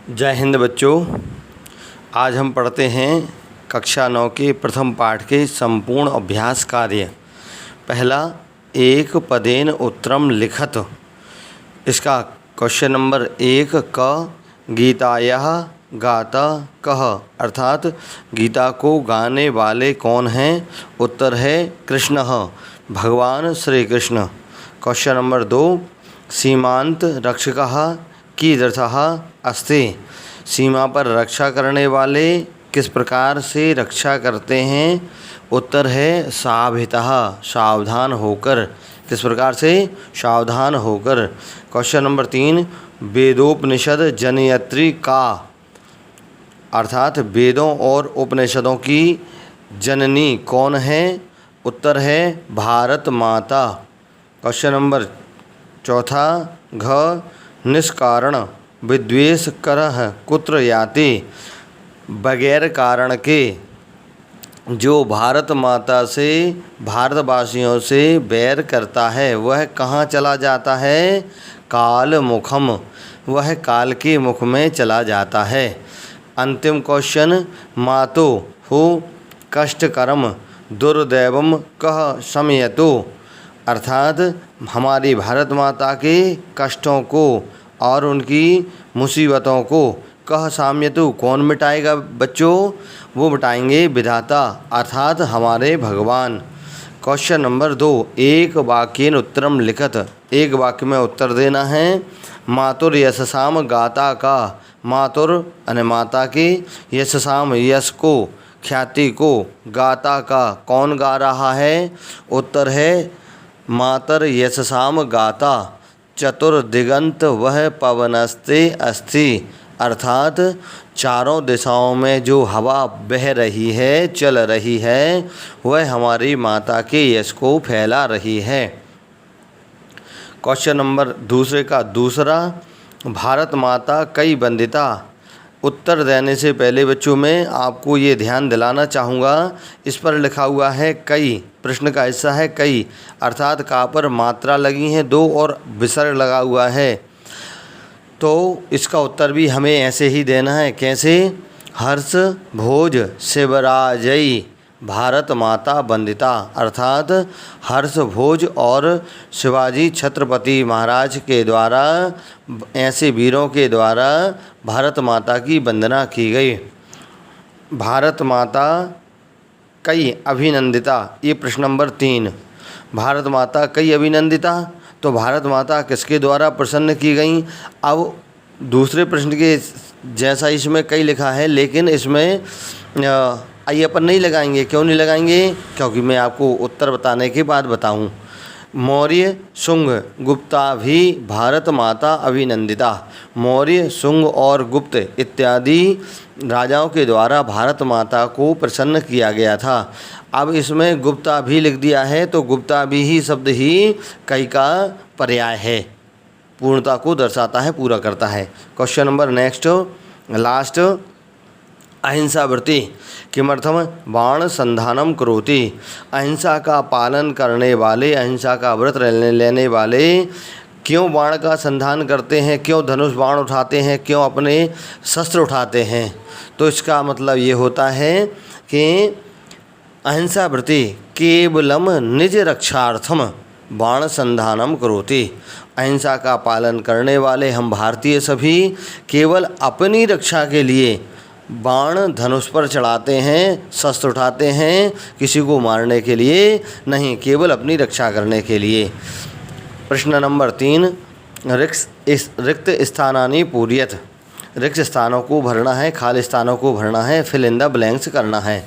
जय हिंद बच्चों। आज हम पढ़ते हैं कक्षा 9 के प्रथम पाठ के संपूर्ण अभ्यास कार्य। पहला, एक पदेन उत्तरम लिखत। इसका क्वेश्चन नंबर 1, क गीतायाः गाता कः, अर्थात गीता को गाने वाले कौन हैं। उत्तर है कृष्णः, भगवान श्री कृष्ण। क्वेश्चन नंबर 2, सीमांत रक्षकः कीदृशः अस्ति। सीमा पर रक्षा करने वाले किस प्रकार से रक्षा करते हैं। उत्तर है साभितः, सावधान होकर। किस प्रकार से? सावधान होकर। क्वेश्चन नंबर 3, वेदोपनिषद जनयत्री का, अर्थात वेदों और उपनिषदों की जननी कौन है। उत्तर है भारत माता। क्वेश्चन नंबर 4, घ निष्कारण विद्वेष करह कुत्र याति। बगैर कारण के जो भारत माता से, भारतवासियों से बैर करता है वह कहाँ चला जाता है। काल मुखम, वह काल के मुख में चला जाता है। अंतिम क्वेश्चन, मातो हो कष्टकरम दुर्दैवम कह शमयतो, अर्थात हमारी भारत माता के कष्टों को और उनकी मुसीबतों को कह साम्यतु, कौन मिटाएगा बच्चों। वो मिटाएंगे विधाता, अर्थात हमारे भगवान। क्वेश्चन नंबर 2, एक वाक्येन उत्तरम लिखत। एक वाक्य में उत्तर देना है। मातुर यशसाम गाता का, मातुर अने माता के, यशसाम यश को, ख्याति को, गाता का कौन गा रहा है। उत्तर है मातर यशसाम गाता चतुर्दिगंत वह पवनस्ते अस्ति, अर्थात चारों दिशाओं में जो हवा बह रही है, चल रही है, वह हमारी माता के यश को फैला रही है। क्वेश्चन नंबर दूसरे का दूसरा, भारत माता कई वंदिता। उत्तर देने से पहले बच्चों में आपको ये ध्यान दिलाना चाहूँगा, इस पर लिखा हुआ है कई, प्रश्न का हिस्सा है कई, अर्थात का पर मात्रा लगी है 2 और विसर्ग लगा हुआ है। तो इसका उत्तर भी हमें ऐसे ही देना है। कैसे? हर्ष भोज शिवराजयी भारत माता वंदिता, अर्थात हर्ष भोज और शिवाजी छत्रपति महाराज के द्वारा, ऐसे वीरों के द्वारा भारत माता की वंदना की गई। भारत माता कई अभिनंदिता, ये प्रश्न नंबर 3। भारत माता कई अभिनंदिता, तो भारत माता किसके द्वारा प्रसन्न की गई। अब दूसरे प्रश्न के जैसा इसमें कई लिखा है, लेकिन इसमें आइए अपन नहीं लगाएंगे। क्यों नहीं लगाएंगे? क्योंकि मैं आपको उत्तर बताने के बाद बताऊं। मौर्य शुंग गुप्ता भी भारत माता अभिनंदिता। मौर्य शुंग और गुप्त इत्यादि राजाओं के द्वारा भारत माता को प्रसन्न किया गया था। अब इसमें गुप्ता भी लिख दिया है, तो गुप्ता भी ही शब्द ही कई का पर्याय है, पूर्णता को दर्शाता है, पूरा करता है। क्वेश्चन नंबर नेक्स्ट लास्ट, अहिंसा व्रति किमर्थम बाण संधानम करोति। अहिंसा का पालन करने वाले, अहिंसा का व्रत लेने वाले क्यों बाण का संधान करते हैं, क्यों धनुष बाण उठाते हैं, क्यों अपने शस्त्र उठाते हैं। तो इसका मतलब ये होता है कि अहिंसा व्रति केवलम निज रक्षार्थम बाण संधानम करोति। अहिंसा का पालन करने वाले हम भारतीय सभी केवल अपनी रक्षा के लिए बाण धनुष पर चढ़ाते हैं, शस्त्र उठाते हैं, किसी को मारने के लिए नहीं, केवल अपनी रक्षा करने के लिए। प्रश्न नंबर 3, रिक्त स्थानानि पूर्यत। रिक्त स्थानों को भरना है, खाली स्थानों को भरना है, फिल इन द ब्लैंक्स करना है।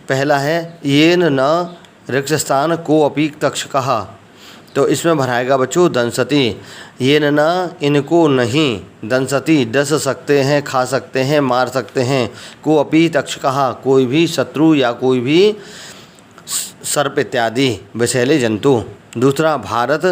पहला है येन न रिक्त स्थान को अपी तक्षकः, तो इसमें भराएगा बच्चों दंसति। ये न इनको नहीं, दंसति डस सकते हैं, खा सकते हैं, मार सकते हैं। को अपी तक्षकः, कोई भी शत्रु या कोई भी सर्प इत्यादि विषैले जंतु। दूसरा, भारत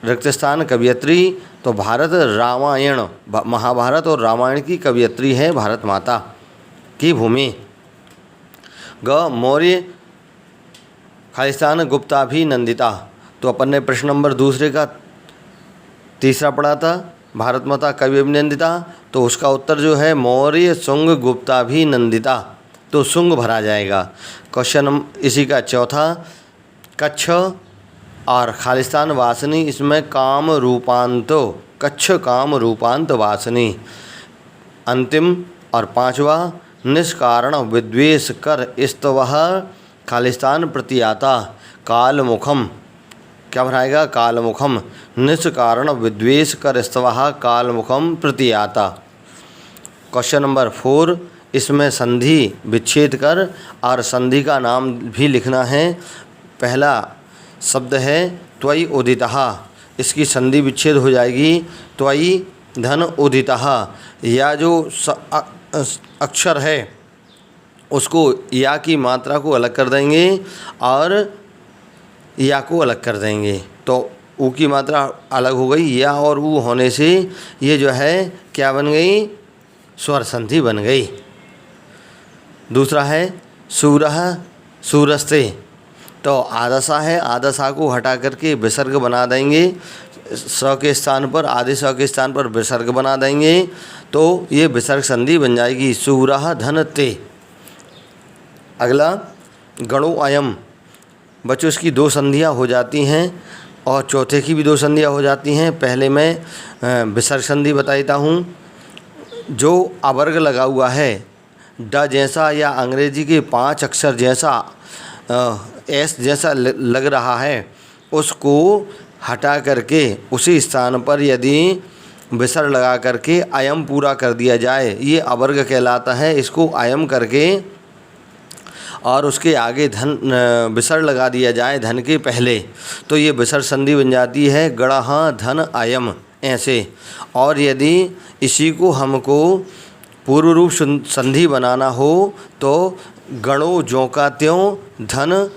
रिक्तस्थान कवियत्री, तो भारत रामायण, महाभारत और रामायण की कवियत्री है भारत माता की भूमि। ग मौर्य खालिस्तान गुप्ता भी नंदिता, तो अपन ने प्रश्न नंबर दूसरे का तीसरा पढ़ा था, भारत माता कभी अभिनंदिता, तो उसका उत्तर जो है मौर्य शुंग गुप्ताभिनंदिता, तो शुंग भरा जाएगा। क्वेश्चन इसी का चौथा, कच्छ और खालिस्तान वासनी, इसमें काम रूपांत, कच्छ काम रूपांत वासनी। अंतिम और पांचवा, निष्कारण विद्वेष कर स्तवः खालिस्तान प्रतियाता कालमुखम, क्या भराएगा? कालमुखम। निष्कारण विद्वेष कर स्तवः कालमुखम प्रतियाता। क्वेश्चन नंबर 4, इसमें संधि विच्छेद कर और संधि का नाम भी लिखना है। पहला शब्द है त्वयि उदितः, इसकी संधि विच्छेद हो जाएगी त्वयि धन उदितः। या जो अक्षर है उसको या की मात्रा को अलग कर देंगे और या को अलग कर देंगे, तो ऊ की मात्रा अलग हो गई, या और ऊ होने से ये जो है क्या बन गई? स्वर संधि बन गई। दूसरा है सूरह सूरस्ते, तो आदसा है, आदसा को हटा करके विसर्ग बना देंगे, स के स्थान पर आदि स के स्थान पर विसर्ग बना देंगे, तो ये विसर्ग संधि बन जाएगी सूरह धन ते। अगला गणो अयम, बच्चों इसकी दो संधियाँ हो जाती हैं और चौथे की भी दो संधियाँ हो जाती हैं। पहले मैं विसर्ग संधि बताता हूँ। जो अवर्ग लगा हुआ है ड जैसा या अंग्रेजी के 5 अक्षर जैसा एस जैसा लग रहा है, उसको हटा करके उसी स्थान पर यदि विसर्ग लगा करके अयम पूरा कर दिया जाए, ये अवर्ग कहलाता है। इसको अयम करके और उसके आगे धन विसर्ग लगा दिया जाए धन के पहले, तो ये विसर्ग संधि बन जाती है गणः धन अयम, ऐसे। और यदि इसी को हमको पूर्व रूप संधि बनाना हो तो गणो ज्यों का त्यों धन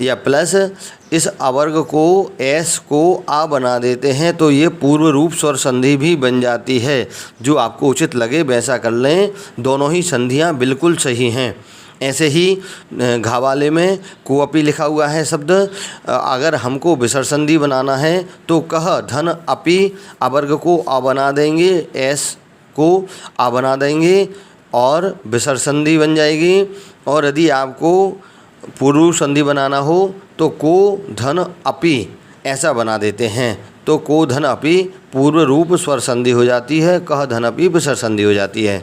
या प्लस इस अवर्ग को एस को आ बना देते हैं, तो ये पूर्व रूप स्वर संधि भी बन जाती है। जो आपको उचित लगे वैसा कर लें, दोनों ही संधियां बिल्कुल सही हैं। ऐसे ही घावाले में कोअपि लिखा हुआ है शब्द, अगर हमको विसर्ग संधि बनाना है तो कह धन अपि अवर्ग को आ बना देंगे, एस को आ बना देंगे और विसर्ग संधि बन जाएगी। और यदि आपको पूर्व संधि बनाना हो तो को धन अपि ऐसा बना देते हैं, तो को धन अपि पूर्व रूप स्वर संधि हो जाती है, कह धन अपि विसर्ग संधि हो जाती है।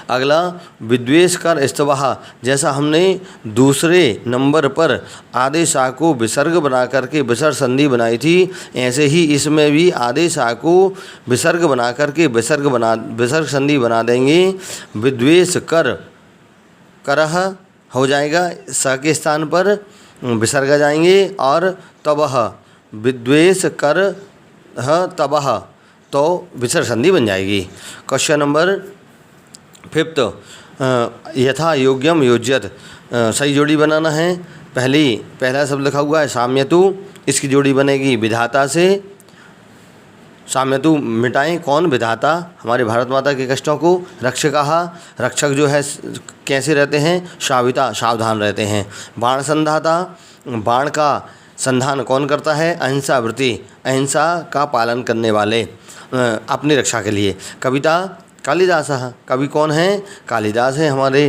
अगला विद्वेष कर स्तवः, जैसा हमने दूसरे नंबर पर आदेश आ को विसर्ग बना करके विसर्ग संधि बनाई थी, ऐसे ही इसमें भी आदेश आ को विसर्ग बना करके विसर्ग संधि बना देंगे। विद्वेष कर करह हो जाएगा, स के स्थान पर विसर्ग जाएंगे और तबह विद्वेष कर तबह, तो विसर्ग संधि बन जाएगी। क्वेश्चन नंबर 5, यथा योग्यम योज्यत, सही जोड़ी बनाना है। पहला शब्द लिखा हुआ है साम्यतु, इसकी जोड़ी बनेगी विधाता से। साम्यतु मिटाएं, कौन? विधाता, हमारे भारत माता के कष्टों को। रक्षकः, रक्षक जो है कैसे रहते हैं? शाविता, सावधान रहते हैं। बाण संधाता, बाण का संधान कौन करता है? अहिंसा वृत्ति, अहिंसा का पालन करने वाले, अपनी रक्षा के लिए। कविता कालिदास, कवि कौन है? कालिदास है। हमारे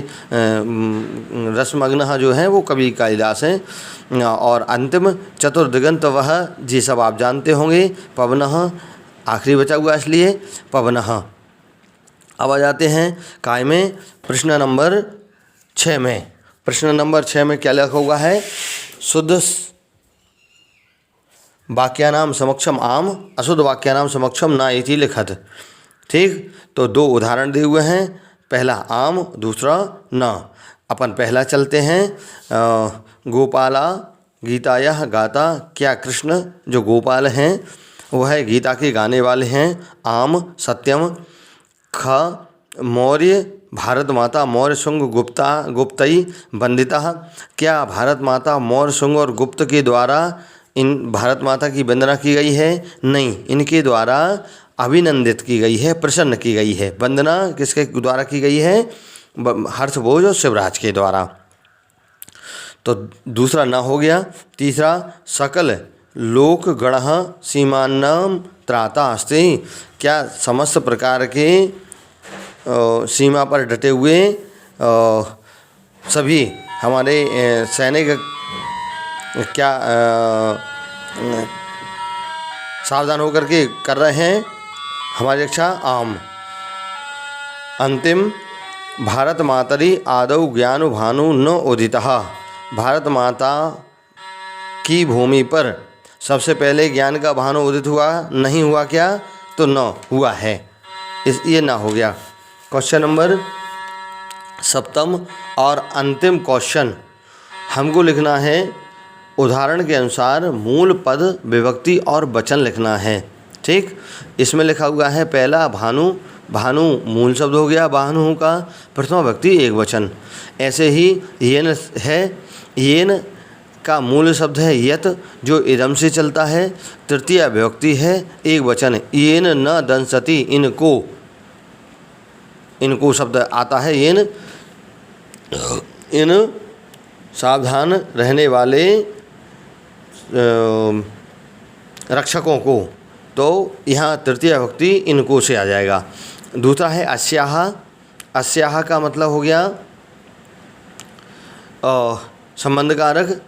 रसमग्न जो है वो कवि कालिदास हैं। और अंतिम चतुर्दिगंत वह, जी सब आप जानते होंगे। पवनः, आखिरी बचा हुआ इसलिए पवनः। अब आ जाते हैं काय में प्रश्न नंबर 6 में। प्रश्न नंबर 6 में क्या लिखा हुआ है? शुद्ध वाक्यानाम समक्षम आम, अशुद्ध वाक्यानाम समक्षम ना इति लिखत। ठीक, तो 2 उदाहरण दिए हुए हैं, पहला आम, दूसरा न। अपन पहला चलते हैं। गोपाला गीतायाः गाता, क्या कृष्ण जो गोपाल हैं वह गीता के गाने वाले हैं। आम सत्यम। ख मौर्य भारत माता मौर्य शुंग गुप्तई वंदिता, क्या भारत माता मौर्य शुंग और गुप्त के द्वारा इन भारत माता की वंदना की गई है? नहीं, इनके द्वारा अभिनंदित की गई है, प्रसन्न की गई है। वंदना किसके द्वारा की गई है? हर्षभोज और शिवराज के द्वारा। तो दूसरा न हो गया। तीसरा सकल लोकगणः सीमानां त्राता अस्ति। क्या समस्त प्रकार के सीमा पर डटे हुए सभी हमारे सैनिक क्या सावधान होकर के कर रहे हैं हमारी रक्षा? आम। अंतिम, भारत मातरि आदौ ज्ञान भानु न उदितः। भारत माता की भूमि पर सबसे पहले ज्ञान का भानु उदित हुआ नहीं हुआ क्या? तो न हुआ है, ये ना हो गया। क्वेश्चन नंबर 7 और अंतिम क्वेश्चन हमको लिखना है उदाहरण के अनुसार मूल पद, विभक्ति और वचन लिखना है। ठीक, इसमें लिखा हुआ है पहला भानु। भानु मूल शब्द हो गया भानु का, प्रथमा व्यक्ति एक वचन। ऐसे ही येन है, येन का मूल शब्द है यत जो इदम से चलता है। तृतीय विभक्ति है एक वचन, येन न दंसति, इनको शब्द आता है येन, इन सावधान रहने वाले रक्षकों को, तो यहाँ तृतीय विभक्ति इनको से आ जाएगा। दूसरा है अस्याह। अस्याह का मतलब हो गया संबंध कारक,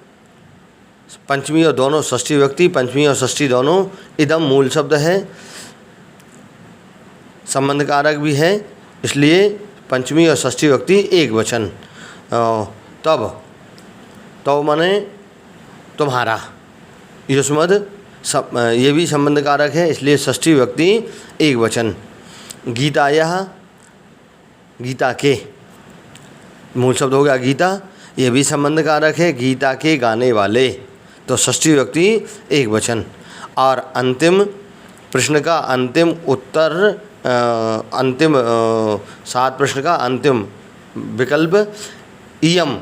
पंचमी और दोनों षष्ठी विभक्ति, पंचमी और षष्ठी दोनों। इदम मूल शब्द है, संबंध कारक भी है, इसलिए पंचमी और षष्ठी विभक्ति एक वचन। तब माने तुम्हारा, युष्मद ये भी संबंध कारक है, इसलिए षष्ठी विभक्ति एक वचन। गीतायः, गीता के मूल शब्द हो गया गीता, ये भी संबंध कारक है, गीता के गाने वाले, तो षष्ठी विभक्ति एक वचन। और अंतिम प्रश्न का अंतिम उत्तर, अंतिम 7 प्रश्न का अंतिम विकल्प इयम,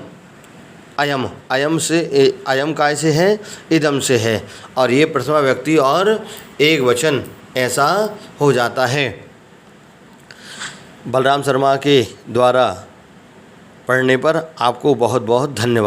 अयम, अयम से अयम काय से है? इदम से है, और ये प्रथमा व्यक्ति और एक वचन ऐसा हो जाता है। बलराम शर्मा के द्वारा पढ़ने पर आपको बहुत बहुत धन्यवाद।